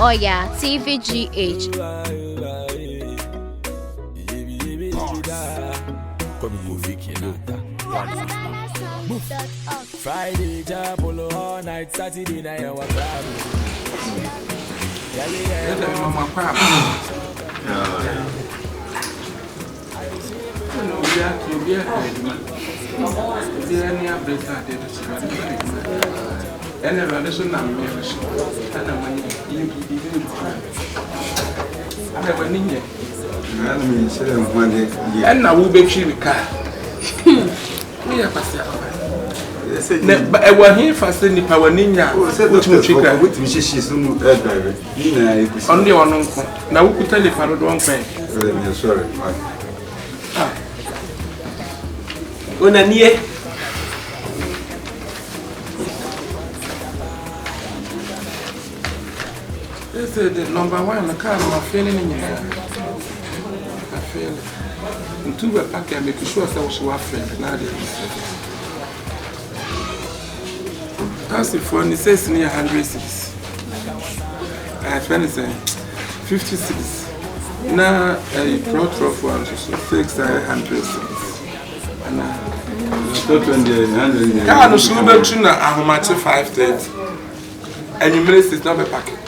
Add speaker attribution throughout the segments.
Speaker 1: Oya TVGH.
Speaker 2: Friday, Japolo, all night, Saturday night, I was I was here for sending power ninja. Which much you can with me, she's only one uncle. Now, who could tell if I don't want to sorry. Onanie. This is the number one. The car, I'm feeling in your hand. I feel it. And two, I can make sure I was waffling. Now, that's the phone. It says near 106. I find it's 56. Now a pro trophy one to 606. And I no so be tuna ahomache 530. And you miss it not be packet.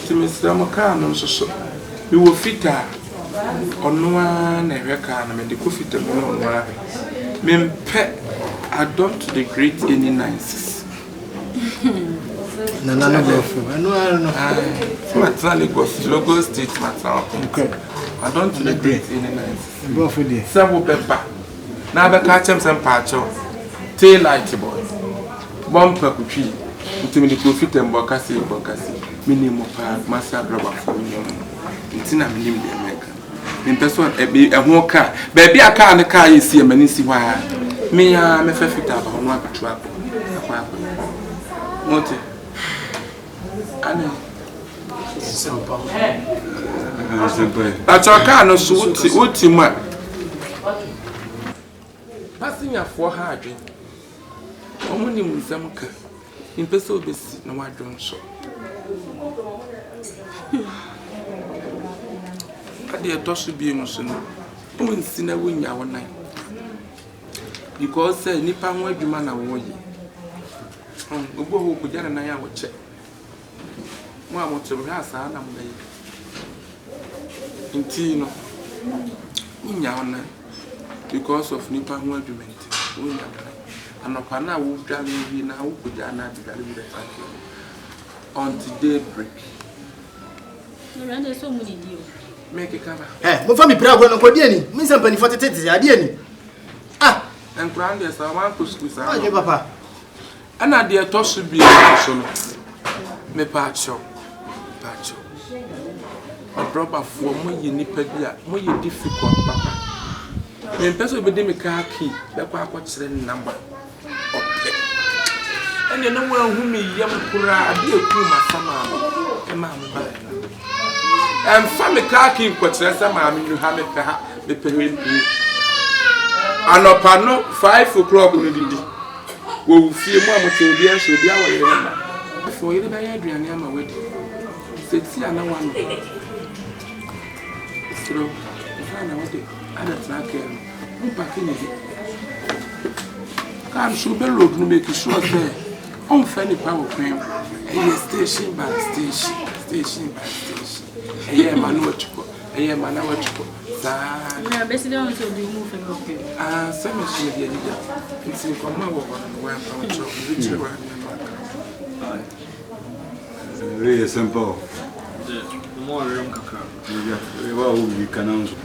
Speaker 2: To Mr. Mokano so we will fit her. On one American, and the coffee to me pet adopt the great any nices. No, I don't know. Matali was logo state matter. I don't the great any nices. Go for this. Several pepper. Now, the catch him some patcho. Tail light boy. Bumper tree. Ultimately, coffee and bocassi. Minimum park, master rubber for me. It's in a minimum American. In person, a more car. Baby, a car and a car you see a man see why. Me, I'm a fit up on one trap. What? Simple. That's our car, no suit, what you might. Passing your 400. Only with some car. In person, no, I don't show. They are to be emotional. Who in Sina win our night? Because say Nippon where you man away. Ubo Pujan and I will check. One wants to rehearse and I'm late. In Tino, in your night, because of Nippon where you meant. And upon our wood gallery now, Pujana to gallery until daybreak.
Speaker 3: So many deals.
Speaker 2: Make a cover.
Speaker 4: Eh, mo fami pra go no ko die ni. Mi se mpani 43 ade ni. Ah,
Speaker 2: and grand yes, I want to squeeze out.
Speaker 4: Ah, papa.
Speaker 2: And I dear to should be so. Me patcho. A proper for mo ye nipa bia, mo ye difficult papa. Me person be me car key, be kwa kwatre number. Okay. And you know who me yam kura ade eku masama. E ma mo ba. And family car keep Quatressa, mammy, you have the period. And upon no 5 o'clock will be. We'll see Mamma till the end, should be our before you by Adrian, I'm a wedding. Said, see, I know one. So, if I know it, I don't like him. Who packing it? Can't shoot the road to make it short there. On funny power cream. And station by station by station. Yeah, man, what you call? Yeah, man, what you call? Yeah,
Speaker 3: basically, I want to do move and okay.
Speaker 2: Some of you did. It's in command over and one pound of which you are.
Speaker 5: Very simple.
Speaker 6: The more room
Speaker 5: we can answer.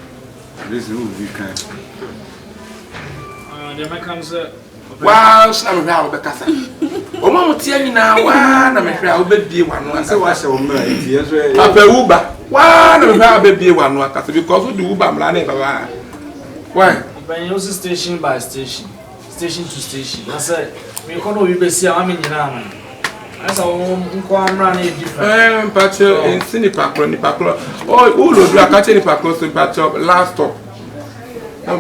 Speaker 5: This is we can.
Speaker 6: The Americans.
Speaker 2: Wow, I'm now the casa. Oh, Mamma, tell me now, one, I'm a crowd, baby, one. I say, what's your man? Papa Uber. One, I'm baby, one, because we do Uber, why?
Speaker 6: When you use station by station, station to station. I said, we can't be see how many now. That's our own running different.
Speaker 2: Patcho in Sinipacro, oh, who do I catch any Pacro to patch last stop?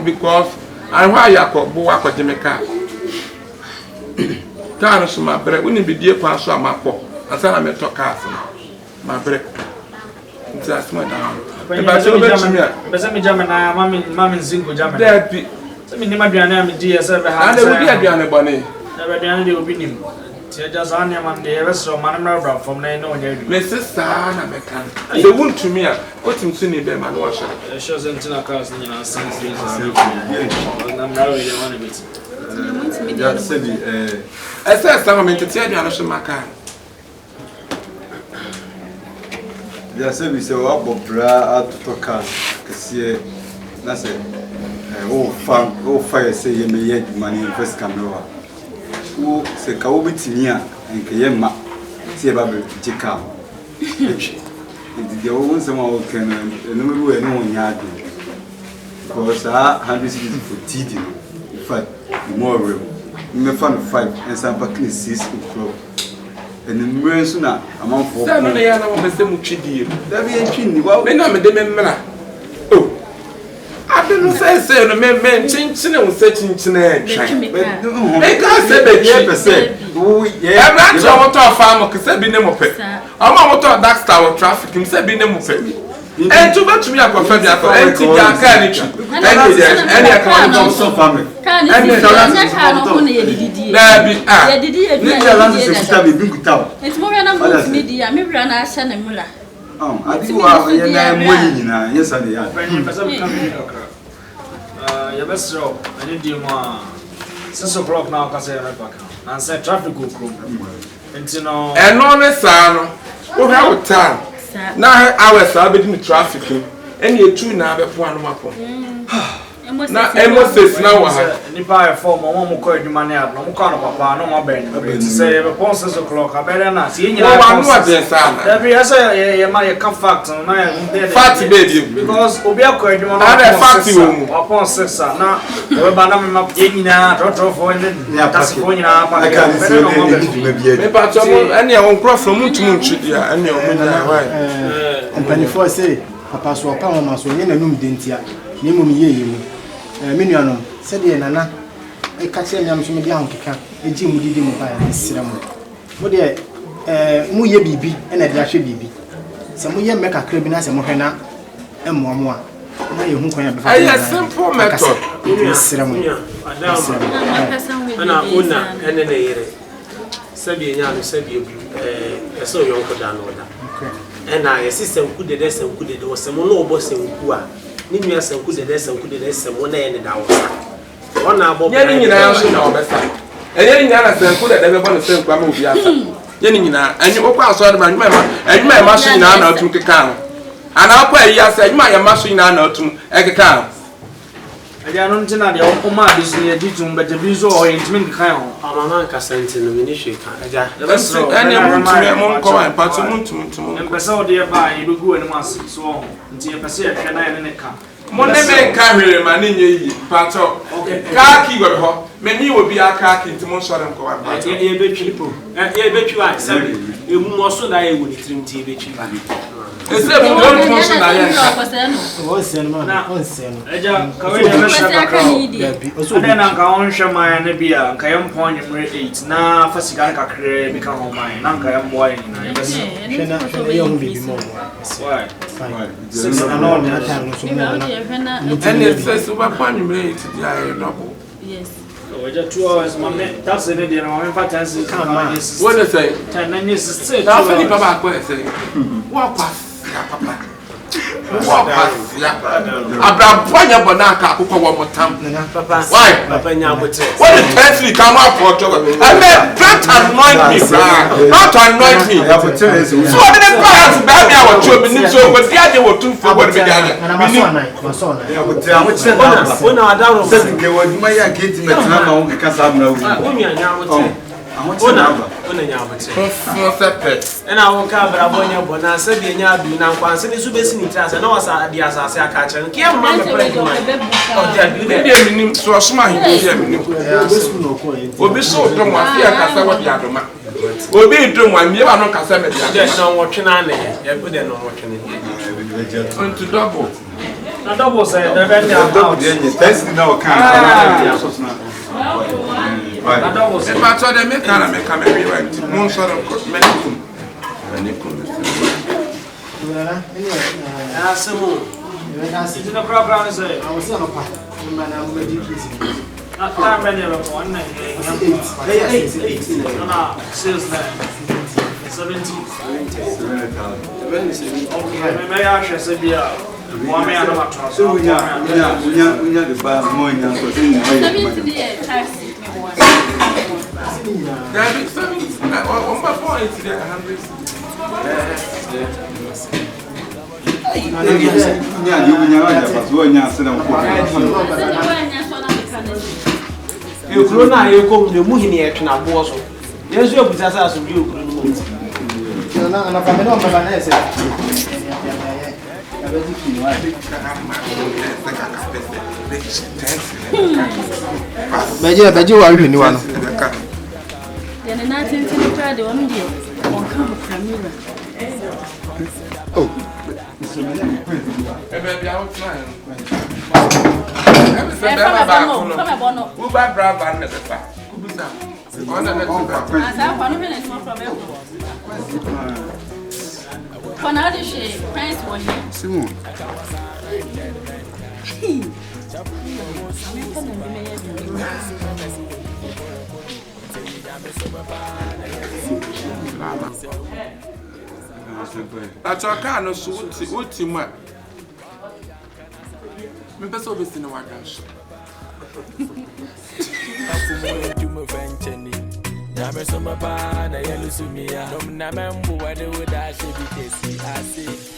Speaker 2: Because I why you call Boa Jamaica. car so my break. We need be dear pass on my pop. I said I'm a talk car. My break. That's my down.
Speaker 6: But me German, mammy zingo German.
Speaker 2: There be.
Speaker 6: I mean, my name is DS.
Speaker 2: And there will be a Diana Bonnie.
Speaker 6: Never done the opinion. Just on your man, the rest of Manamara from Nano.
Speaker 2: Mrs. Sana Mecan. The wound to me, what him singing them and wash
Speaker 6: it. Shows them to a cousin, you know, since I'm not really one of it.
Speaker 5: Just said,
Speaker 2: I said, some men to tell you, I'm my car.
Speaker 5: Just said, we say, what bra out to talk out. Because that's it. Oh, fire say, you may yet money in first camera. Who say, Kawbitinia and Kayema, see about Jika. The old someone can know no one yard. Because I had this for teething. Fight more room. Me fun 5 and some back 6 o'clock. And the mirror sooner among 4.
Speaker 2: I don't know what the Muchidi. There be a chin. Well, men are the oh, I don't say, the men changing and setting tonight. They can't say the 8%. I'm not sure what our farmer could say be name of it. I'm not what our dark star traffic him say be name of it. And too much me I prefer the any account also family. And
Speaker 1: it's more than a media. Maybe an Ashan and Mulla.
Speaker 5: I think you are winning. Yes, I
Speaker 6: Your best job, I need you more 6 o'clock now because I have back. And said traffic will come. And you know,
Speaker 2: and no, son, who have time. Now I was in traffic, and you two now have one more. Now, Amos says now,
Speaker 6: Nipa form one more the money out, no kind of papa, no more bed. Say, upon 6 o'clock, I better not see you. Every answer, my comfort, fatty baby, because Obiako, you want to upon 6 now, we're banana up in a for that's going I can't say
Speaker 2: any own cross from Munchudia and your
Speaker 4: and Penny say, Papa so power so yen and dentia, Nimu ye. Miniano said, Nana, a catch him to me down, a Jim did him by a ceremony. What dear, Muye Bibi and a dash Bibi. Some way make a criminal and Mohena and Mamma. Now you won't have a simple method in this ceremony.
Speaker 7: And I own and then a Sabian Sabi, so young for Danoda. And I assistant could the desk and could there was some more boss in Kua. Nini asa nkude desa mona ye ne dawo ona abo
Speaker 2: ye ni nyina so na obesa enye ni nyina sa nkude da be bo no se nkwa ma obi asa ye ni nyina enye okwa aso de ma enye ma so nyina na otum keka ana akwa yi asa enye ma ya ma so nyina na otum ekeka
Speaker 6: aja no ntina de okoma de so ye ditum be de bi so o intimi keka ho
Speaker 7: amama nka sente no me ni hweka aja
Speaker 2: enye muntumi mo nkwa patu muntumi
Speaker 6: empesa o de ba ye begu ani mas so nti empesa ye hwe na ye ne ka
Speaker 2: mo ne me nka hwere ma ne nye yi pato ka ki go ho me ni obi aka ki nti mo sore nkwa pato
Speaker 7: ye betwi po ye betwi wa sabi emu mo so na ye woni trim ti betwi ba
Speaker 2: ese mo don mo so na ye
Speaker 6: na aja kawe de be shaka ade na nka on hwema na bia nka ye mpo nyemre 8 na fasika nka kre bi ka ho man na nka ye mbo ayi na ye bese
Speaker 4: hwena ye ho bibi mo
Speaker 6: why
Speaker 4: no na time so mo
Speaker 2: and it says over point me to the air double
Speaker 1: yes
Speaker 6: so we just 2 hours mama that's the day na we fa chance come
Speaker 2: what they say
Speaker 6: 10 years straight
Speaker 2: now for the papa ko say what pass papa what pass ya abrabanya bonaka akoko wo motam
Speaker 7: papa
Speaker 2: why
Speaker 7: papa nya bote
Speaker 2: what the tenth come up for to I mean don't anoint me not anoint me so what the pass ba me awo cho me ni so go dia de wo tun for go be dia
Speaker 7: ona adaro
Speaker 5: se ke wo ma ya ke ti metina ma wo ka sa mra wo
Speaker 7: onya nya bote ona nya bote
Speaker 2: no sepet
Speaker 7: ena wo ka bra bonya bona se bi nya adu na nkwanse ni so besi ni trasa na wasa dia asase aka kire ke ma me pre ma o dia bi
Speaker 2: de minim so soma hi dia minim obi so do mo afia kasa wo dia doma obi do mo amie ba no kasa me dia
Speaker 7: na wo twena ne ye bi de no wo twene
Speaker 2: onto double
Speaker 6: na double say the bend down
Speaker 5: double dey test na o kan
Speaker 6: That was
Speaker 2: If I told them, make a rewrite. Moon sort of medical.
Speaker 6: It's in the crowd. Say,
Speaker 4: I was on a part. I'm ready to
Speaker 6: not time many of them. 18. No, sales 17. Okay, maybe I should say, yeah. One man of a
Speaker 5: So we are the bar more than so
Speaker 1: taxi.
Speaker 2: On my phone, it's 100.
Speaker 7: You grow now, you come to Muhini and Aboso. There's your business as you grew.
Speaker 4: Beji wa wi ni wa no.
Speaker 1: Then the 19th try the one day on camera camera.
Speaker 4: Oh.
Speaker 2: Baby, I was trying. Who buy brava and never buy? Who be that? On the next
Speaker 1: As I want to finish one from for now, the shade, Prince was here.
Speaker 4: Simon.
Speaker 2: At your car, no, so what's in my members of this in the White House.
Speaker 8: Never so my partner, yellow to me. I'm not member where they would actually be. I see.